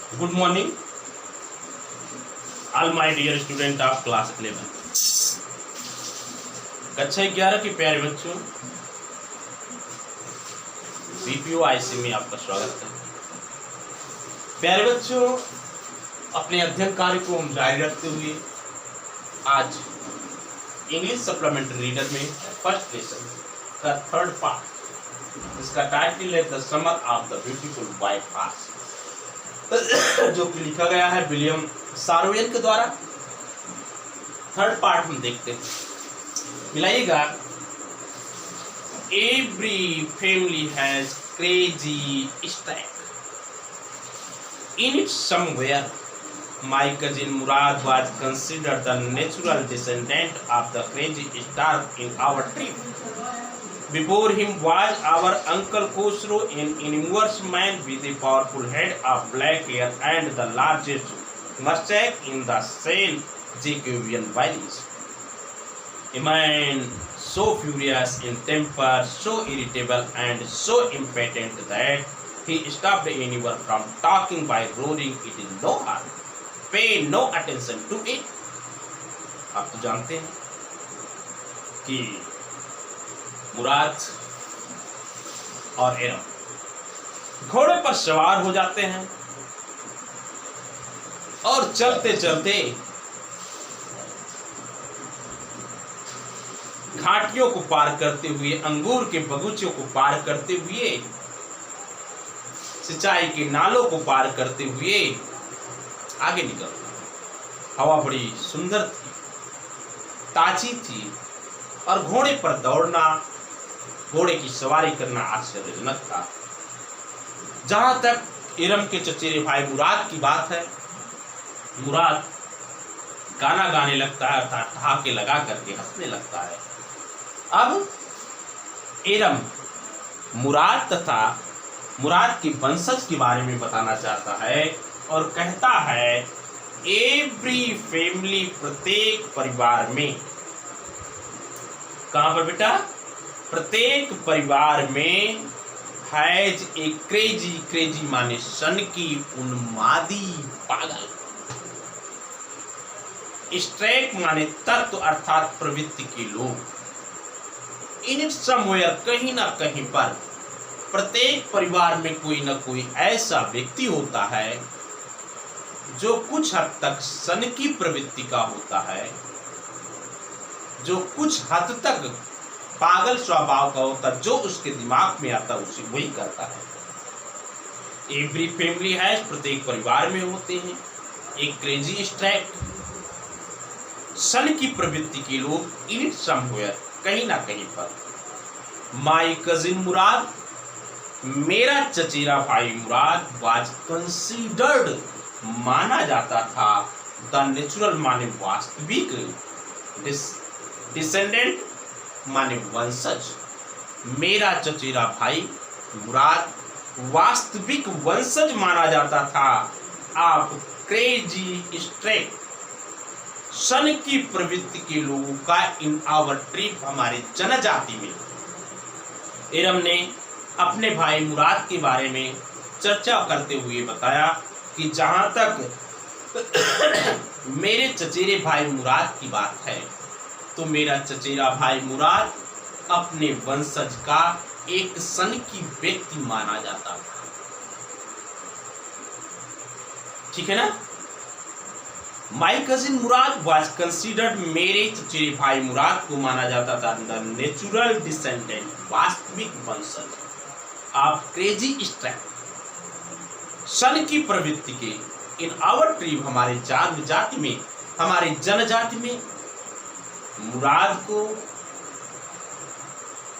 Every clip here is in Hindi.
Good morning, all my dear student of class 11 कक्षा 11 के प्यारे बच्चों, बीपीओ आईसी में आपका स्वागत है। प्यारे बच्चों, अपने अध्ययन कार्य को हम जारी रखते हुए आज इंग्लिश सप्लीमेंट्री रीडर में फर्स्ट लेसन का थर्ड पार्ट, इसका टाइटल है the summer of the beautiful white horse, जो कि लिखा गया है विलियम सारोवेल के द्वारा। थर्ड पार्ट हम देखते हैं। मिलाइएगा। Every family has crazy stack in it somewhere. My cousin Murad was considered the natural descendant of the crazy star in our trip. Before him was our uncle Khosrow, an enormous man with a powerful head of black hair and the largest mustache in the San Jacobian valleys. A man so furious in temper, so irritable and so impatient that he stopped anyone from talking by roaring it in no harm. Pay no attention to it. आप तो जानते हैं कि मुराद और एरम घोड़े पर सवार हो जाते हैं और चलते चलते घाटियों को पार करते हुए, अंगूर के बगीचों को पार करते हुए, सिंचाई के नालों को पार करते हुए आगे निकल। हवा बड़ी सुंदर थी, ताजी थी और घोड़े पर दौड़ना, घोड़े की सवारी करना आश्चर्यजनक था। जहां तक इरम के चचेरे भाई मुराद की बात है, मुराद गाना गाने लगता है अर्थात ठहाके लगा करके हंसने लगता है। अब इरम मुराद तथा मुराद के वंशज के बारे में बताना चाहता है और कहता है एवरी फैमिली, प्रत्येक परिवार में। कहां पर बेटा? प्रत्येक परिवार में हैज ए क्रेजी, क्रेजी माने सन की, उन्मादी, पागल। स्ट्रेक माने तत्व अर्थात प्रवृत्ति के लोग। इन इट समवेयर, कहीं ना कहीं पर, प्रत्येक परिवार में कोई ना कोई ऐसा व्यक्ति होता है जो कुछ हद तक सन की प्रवृत्ति का होता है, जो कुछ हद तक पागल स्वभाव का होता है, जो उसके दिमाग में आता है उसे वही करता है। एवरी फैमिली है, प्रत्येक परिवार में होते हैं एक क्रेजी स्ट्रैक, सन की प्रवृत्ति के लोग। इन इट समवेयर, कहीं ना कहीं पर। माई कजिन मुराद, मेरा चचेरा भाई मुराद, वाज कंसीडर्ड, माना जाता था, द नेचुरल माने वास्तविक, डिसेंडेंट माने वंशज। मेरा चचेरा भाई मुराद वास्तविक वंशज माना जाता था। आप क्रेजी स्ट्रेक, सन की प्रवृत्ति के लोगों का, इन आवर ट्रिप, हमारे जनजाति में। इरम ने अपने भाई मुराद के बारे में चर्चा करते हुए बताया कि जहां तक मेरे चचेरे भाई मुराद की बात है, तो मेरा चचेरा भाई मुराद अपने वंशज का एक सन की व्यक्ति माना जाता था। ठीक है ना? My cousin Murad was considered, मेरे चचेरे भाई मुराद को माना जाता था द नेचुरल डिसेंडेंट, वास्तविक वंशज। आप क्रेजी स्ट्रैक, सन की प्रवृत्ति के, इन आवर ट्रीब, हमारे जाति में, हमारे जनजाति में। मुराद को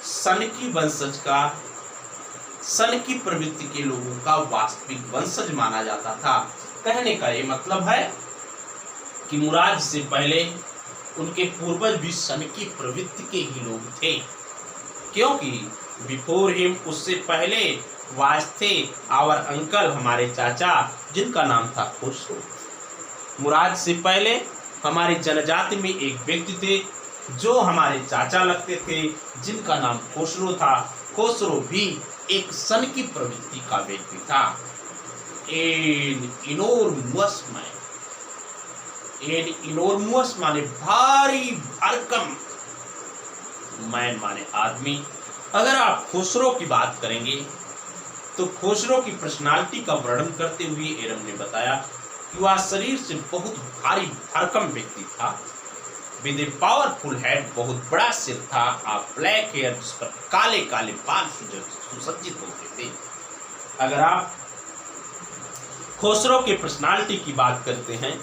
सन की वंशज का, सन की प्रवृत्ति के लोगों का वास्तविक वंशज माना जाता था। कहने का ये मतलब है कि मुराद से पहले उनके पूर्वज भी सन की प्रवृत्ति के ही लोग थे, क्योंकि बिफोर हिम, उससे पहले वाज थे आवर अंकल, हमारे चाचा, जिनका नाम था खुसरो। मुराद से पहले हमारी जनजाति में एक व्यक्ति थे जो हमारे चाचा लगते थे, जिनका नाम खुसरो था। खुसरो भी एक सन की प्रवृत्ति का व्यक्ति था। An enormous man. An enormous माने भारी भरकम, मैन माने आदमी। अगर आप खुसरो की बात करेंगे तो खुसरो की पर्सनालिटी का वर्णन करते हुए एरम ने बताया कि वह शरीर से बहुत भारी भरकम व्यक्ति था, विद ए पावरफुल हेड, बहुत बड़ा सिर था, आप ब्लैक हेयर जिस पर काले काले बाल सुसज्जित होते थे। अगर आप खुसरो के पर्सनालिटी की बात करते हैं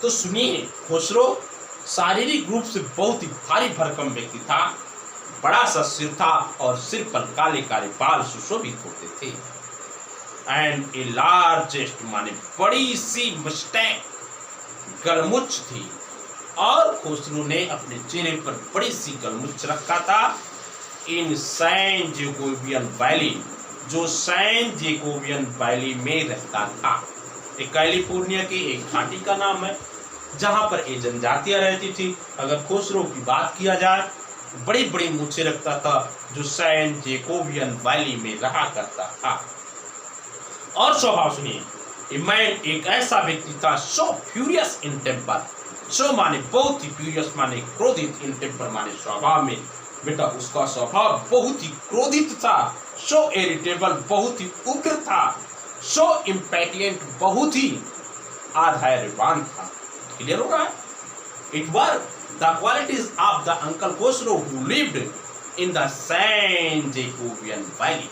तो सुनिए, खुसरो शारीरिक रूप से बहुत ही भारी भरकम व्यक्ति था, बड़ा सा सिर था और सिर पर काले काले बाल सुशोभित होते थे। एंड ए लार्जेस्ट माने बड़ी सी मस्टैक, गलमुच थी, और खुसरो ने अपने चेहरे पर बड़ी सी गलमुच रखा था। इन सैन जेकोबियन वैली, जो सैन जेकोबियन वैली में रहता था, एक कैलिफोर्निया की एक घाटी का नाम है जहां पर ये जनजातियां रहती थी। अगर खुसरो की बात किया जाए, बड़ी बड़ी मूछें रखता था, जो सैन जेकोबियन वैली में रहा करता था। और स्वभाव सुनिए, मैन एक ऐसा व्यक्ति था, सो फ्यूरियस इन टेम्पर, सो माने बहुत ही फ्यूरियस माने क्रोधित, इन टेम्पर माने स्वभाव में। बेटा उसका स्वभाव बहुत ही क्रोधित था, सो इरिटेबल बहुत ही उग्र था, सो इम्पेटिएंट बहुत ही आधैर्यवान था। क्लियर हो रहा है? It were the qualities of the uncle Khusro who lived in the San Jacobian valley,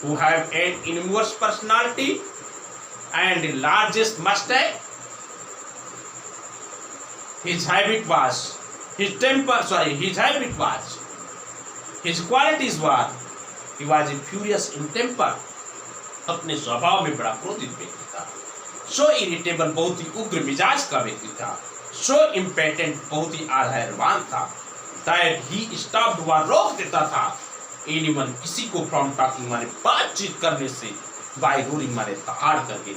who have an enormous personality and largest mustache. His habit was, his qualities were, he was a furious in temper, अपने स्वभाव में बड़ा क्रोधित व्यक्ति था, so irritable बहुत ही उग्र मिजाज का व्यक्ति था, so impatient बहुत ही आधैर्यवान था, that he stopped वह रोक देता था एनिमल किसी को फ्रॉम टॉकिंग माने बातचीत करने से, बाय रोलिंग माने दहाड़ करके।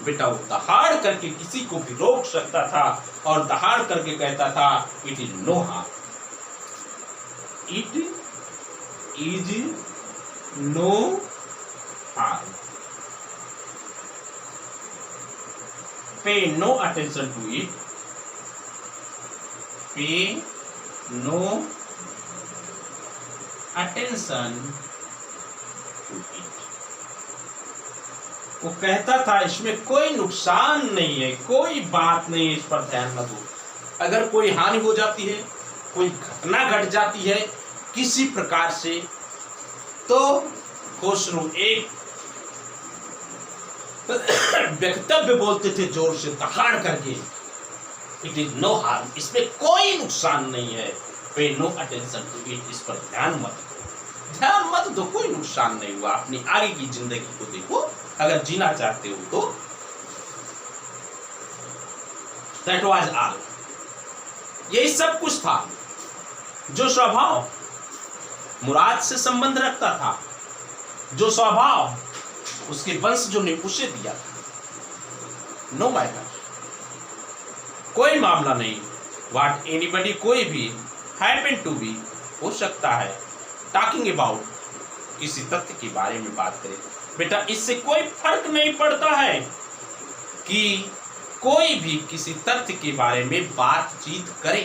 बेटा वो दहाड़ करके किसी को भी रोक सकता था और दहाड़ करके कहता था it is no harm, it is no harm, pay no attention to it, pay no attention to it. वो कहता था इसमें कोई नुकसान नहीं है, कोई बात नहीं है, इस पर ध्यान न दो। अगर कोई हानि हो जाती है, कोई घटना घट जाती है किसी प्रकार से, तो खुसरो एक वक्तव्य बोलते थे जोर से दहाड़ करके, इट इज नो हार्म, इसमें कोई नुकसान नहीं है, पे नो अटेंशन टू इट, इस पर ध्यान मत दो, कोई नुकसान नहीं हुआ, अपनी आगे की जिंदगी को देखो, अगर जीना चाहते हो तो। दैट वाज ऑल, यही सब कुछ था जो स्वभाव मुराद से संबंध रखता था, जो स्वभाव उसके वंशजों ने उसे दिया था। नो मैटर, कोई मामला नहीं, व्हाट एनीबडी, कोई भी, हैपन टू बी, हो सकता है, टॉकिंग अबाउट, किसी तथ्य के बारे में बात करें। बेटा इससे कोई फर्क नहीं पड़ता है कि कोई भी किसी तथ्य के बारे में बातचीत करे।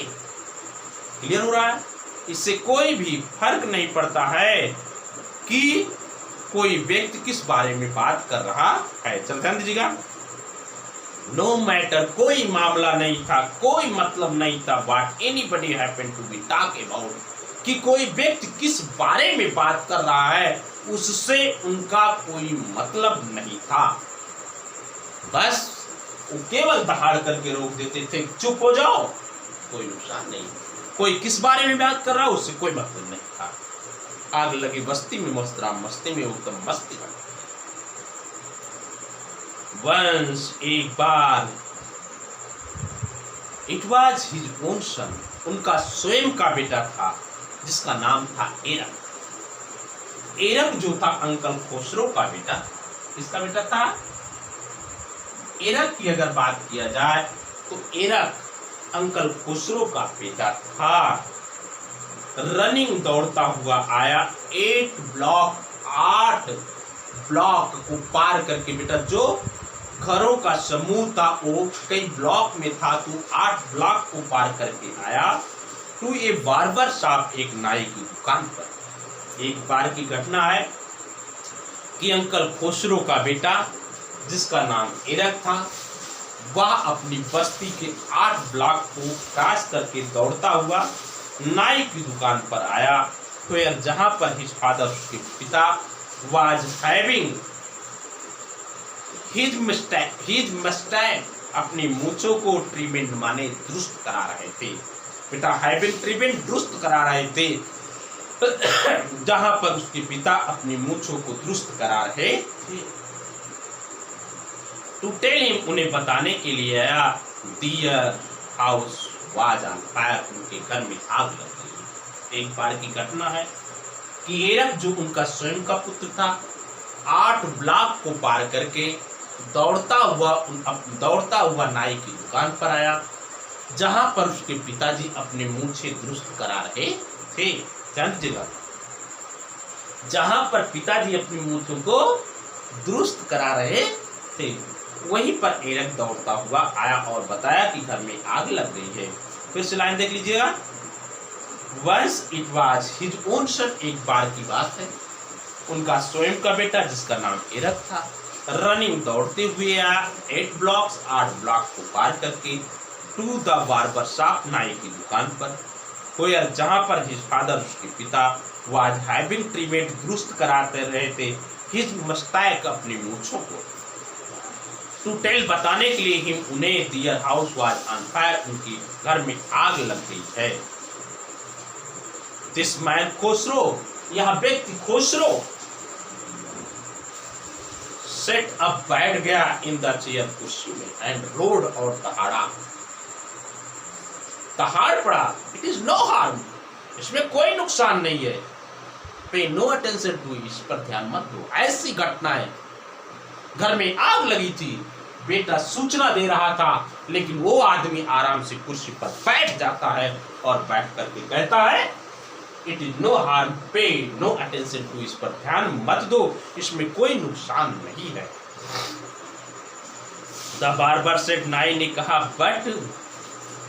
क्लियर हो रहा है? इससे कोई भी फर्क नहीं पड़ता है कि कोई व्यक्ति किस बारे में बात कर रहा है। चल ध्यान दीजिएगा, नो मैटर, कोई मामला नहीं था, कोई मतलब नहीं था, what anybody happen to be talk about, कि कोई व्यक्ति किस बारे में बात कर रहा है उससे उनका कोई मतलब नहीं था। बस वो केवल दहाड़ करके रोक देते थे, चुप हो जाओ, कोई नुकसान नहीं, कोई किस बारे में बात कर रहा है उससे कोई मतलब नहीं था। आग लगी बस्ती में मस्तराम, मस्ती में उत्तम मस्ती है। वंस एक बार, it was his own son, उनका स्वयं का बेटा था जिसका नाम था एरक। एरक जो था अंकल खुसरो का बेटा, किसका बेटा था? एरक की अगर बात किया जाए तो एरक अंकल खुसरो का बेटा था। रनिंग दौड़ता हुआ आया 8 ब्लॉक, 8 ब्लॉक को पार करके, बेटा जो घरों का समूह था वो कई ब्लॉक में था, तो 8 ब्लॉक को पार करके आया तो ये बार्बर शॉप एक नाई की दुकान पर। एक बार की घटना है कि अंकल खुसरो का बेटा जिसका नाम एरक था, वह अपनी बस्ती के 8 ब्लॉक को क्रॉस करके दौड़ता हुआ नाई की दुकान पर आया, तो जहां पर हिज फादर, उसके पिता, वाज हैविंग हिज मस्टैच, अपनी मूंछों को ट्रीटमेंट माने दुरुस्त करा रहे थे। पिता हैविंग ट्रीटमेंट दुरुस्त करा रहे थे, जहां पर उसके पिता अपनी मूंछों को दुरुस्त करा रहे थे। टू टेल हिम, उन्हें बताने के लिए आया, दियर हाउस वाज ऑन फायर, उनके घर में आग लग गई। एक बार की घटना है कि एरक जो उनका स्वयं का पुत्र था, 8 ब्लॉक को पार करके दौड़ता हुआ नाई की दुकान पर आया, जहां पर उसके पिताजी अपने मूंछें दुरुस्त करा रहे थे। ध्यान दीजिएगा, जहां पर पिताजी अपनी मूंछों को दुरुस्त करा रहे थे, वहीं पर एरक दौड़ता हुआ आया और बताया कि घर में आग लग गई है। फिर से लाइन देख लीजिएगा। Once it was his own son, एक बार की बात है, उनका स्वयं का बेटा जिसका नाम एरक था, रनिंग दौड़ते हुए आया 8 ब्लॉक्स, 8 ब्लॉक को पार करके टू द बार्बर शॉप, नाई की दुकान पर, वेयर जहां पर हिज फादर, उसके पिता, वाज हैविंग ट्रीटमेंट दुरुस्त कराते रहे थे, हिज मस्टैच, अपनी मूंछों को, टू टेल, बताने के लिए, हिम, उन्हें, दियर हाउस वाज ऑन फायर, उनके घर में आग लग गई है। दिस मैन खुसरो, यह व्यक्ति खुसरो, सेट अप, बैठ गया इन द चेयर, कुर्सी में, एंड रोड, और दहाड़ पड़ा। इट इज नो हार्म, इसमें कोई नुकसान नहीं है। पे नो अटेंशन टू, इस पर ध्यान मत दो। ऐसी घटनाएं, घर में आग लगी थी, बेटा सूचना दे रहा था, लेकिन वो आदमी आराम से कुर्सी पर बैठ जाता है और बैठ करके कहता है, it is no harm, pay no attention to, इस पर ध्यान मत दो, इसमें कोई नुकसान नहीं है। द बार्बर सेड, नाई ने कहा, but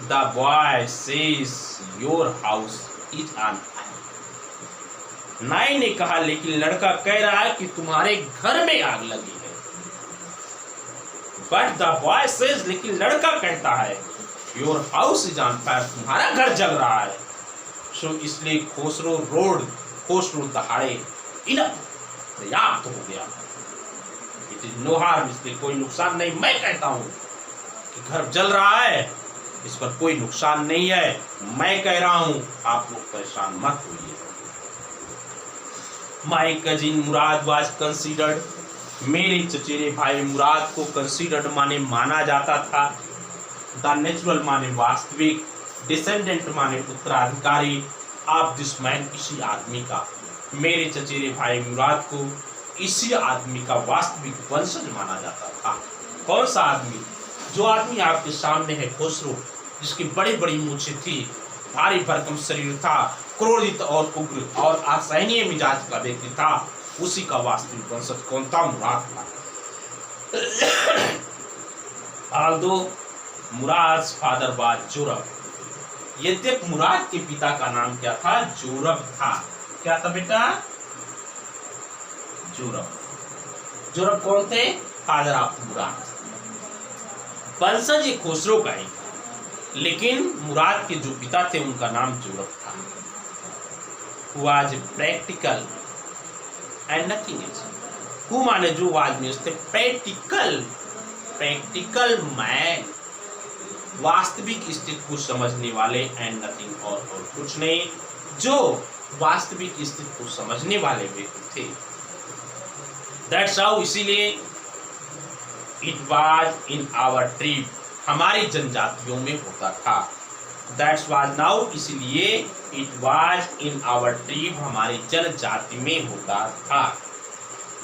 the boy says your house is on fire. नाई ने कहा, लेकिन लड़का कह रहा है कि तुम्हारे घर में आग लगी है। बट द बॉय सेज, लेकिन लड़का कहता है, your house is on fire, तुम्हारा घर जल रहा है। सो इसलिए खुसरो दहाड़े, इनफ, पर्याप्त हो गया। इट इज नो हार्म, इसलिए कोई नुकसान नहीं। मैं कहता हूं कि घर जल रहा है, इस पर कोई नुकसान नहीं है, मैं कह रहा हूं, आप लोग परेशान मत होइए। My cousin Murad was considered, मेरे चचेरे भाई मुराद को कंसीडर्ड माने माना जाता था, द नेचुरल माने वास्तविक, डिसेंडेंट माने उत्तराधिकारी, ऑफ दिस मैन, इसी आदमी का, मेरे चचेरे भाई मुराद को इसी आदमी का वास्तविक वंशज माना जाता था। कौन सा आदमी? जो आदमी आपके सामने है, खुसरो, जिसकी बड़ी बड़ी मूछें थी, भारी भरकम शरीर था, क्रोधित और उग्र और असहनीय मिजाज का व्यक्ति था, उसी का वास्तविक वंशज कौन था? मुराद था। although मुराद फादर वाज जोरब, यद्यप मुराद के पिता का नाम क्या था? जोरब था। क्या था बेटा? जोरब। जोरब कौन थे? फादर ऑफ मुराद। वंशज ये खुसरो का ही था, लेकिन मुराद के जो पिता थे उनका नाम जोरब था। Was practical and nothing else. Who माने जो, वाज मींस थे प्रैक्टिकल, प्रैक्टिकल मैन, वास्तविक स्थिति को समझने वाले, एंड नथिंग और कुछ नहीं, जो वास्तविक स्थिति को समझने वाले व्यक्ति थे। दैट्स हाउ, इसीलिए इट वाज इन आवर ट्रिब, हमारी जनजातियों में होता था। दैट्स वाज नाउ, इसलिए इट वाज इन आवर ट्रिब, हमारी जनजाति में होता था।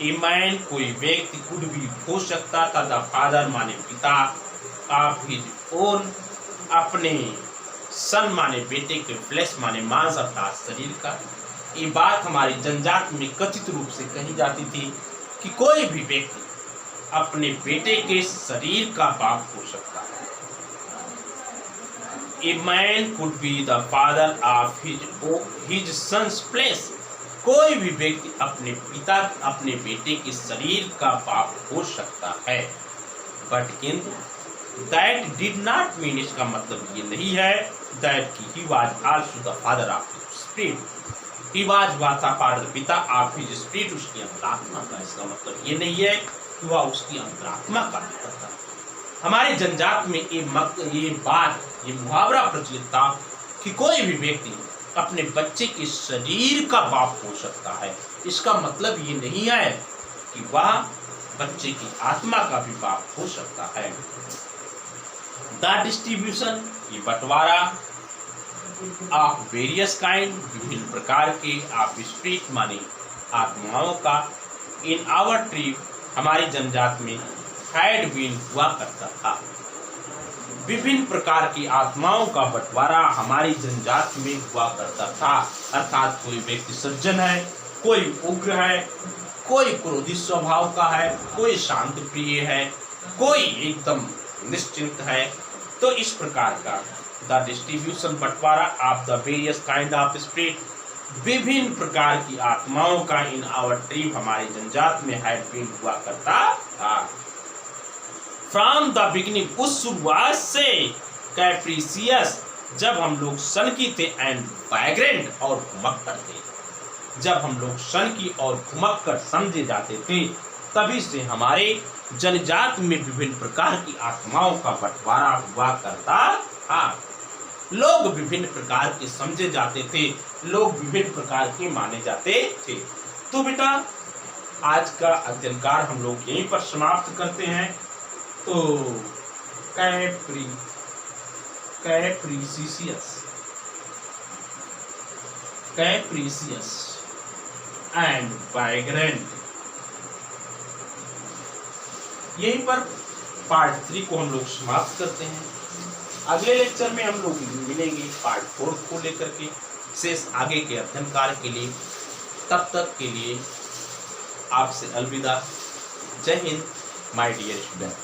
ए मैन, कोई व्यक्ति, कुड भी हो सकता था, द फादर माने पिता, ऑफ हिज ओन, अपने सन माने बेटे के, फ्लैश माने मांस अर्थात शरीर का। ये बात हमारी जनजाति में कथित रूप से कही जाती थी कि कोई भी व्यक्ति अपने बेटे के शरीर का बाप हो सकता है। A man could be the father of his son's place. कोई भी व्यक्ति अपने बेटे के शरीर का बाप हो सकता है। बट किंतु दैट डिड नॉट मीन, इसका मतलब ये नहीं है दैट कि he was also the father of his spirit. He was था फादर पिता ऑफ हिज स्पिरिट, उसकी अंतरात्मा का। इसका मतलब ये नहीं है कि वह उसकी अंतरात्मा का पिता था। हमारे जनजात में ये मुहावरा प्रचलित था कि कोई भी व्यक्ति अपने बच्चे के शरीर का बाप हो सकता है। इसका मतलब ये नहीं है कि वह बच्चे की आत्मा का भी बाप हो सकता है। द डिस्ट्रीब्यूशन, ये बंटवारा ऑफ वेरियस काइंड, विभिन्न प्रकार के ऑफ स्पिरिट माने आत्माओं का, इन आवर ट्रिब, हमारी जनजात में हैड बीन हुआ करता था। विभिन्न प्रकार की आत्माओं का बंटवारा हमारी जनजात में हुआ करता था। अर्थात कोई व्यक्ति सज्जन है, कोई उग्र है, कोई क्रोधित स्वभाव का है, कोई शांत प्रिय है, कोई एकदम निश्चिंत है। तो इस प्रकार का द डिस्ट्रीब्यूशन, बंटवारा of the various kind of spirit, विभिन्न प्रकार की आत्माओं का इन आवर ट्रिब, हमारी जनजात में हैड बीन हुआ करता था। फ्रॉम द बिगिनिंग, उस शुरुआत से, कैप्रिसियस, जब हम लोग सनकी थे, एंड वाइग्रेंट, और घुमक्कड़ थे। जब हम लोग सनकी और घुमक्कड़ समझे जाते थे, तभी से हमारे जनजात में विभिन्न प्रकार की आत्माओं का बंटवारा हुआ करता था। लोग विभिन्न प्रकार के समझे जाते थे, लोग विभिन्न प्रकार के माने जाते थे। तो बेटा, आज का अध्ययन कार्य हम लोग यहीं पर समाप्त करते हैं। तो कैप्रिसियस एंड वाइग्रेंट, यहीं पर पार्ट 3 को हम लोग समाप्त करते हैं। अगले लेक्चर में हम लोग मिलेंगे पार्ट 4 को लेकर के, शेष आगे के अध्ययन कार्य के लिए। तब तक के लिए आपसे अलविदा। जय हिंद माय डियर स्टूडेंट।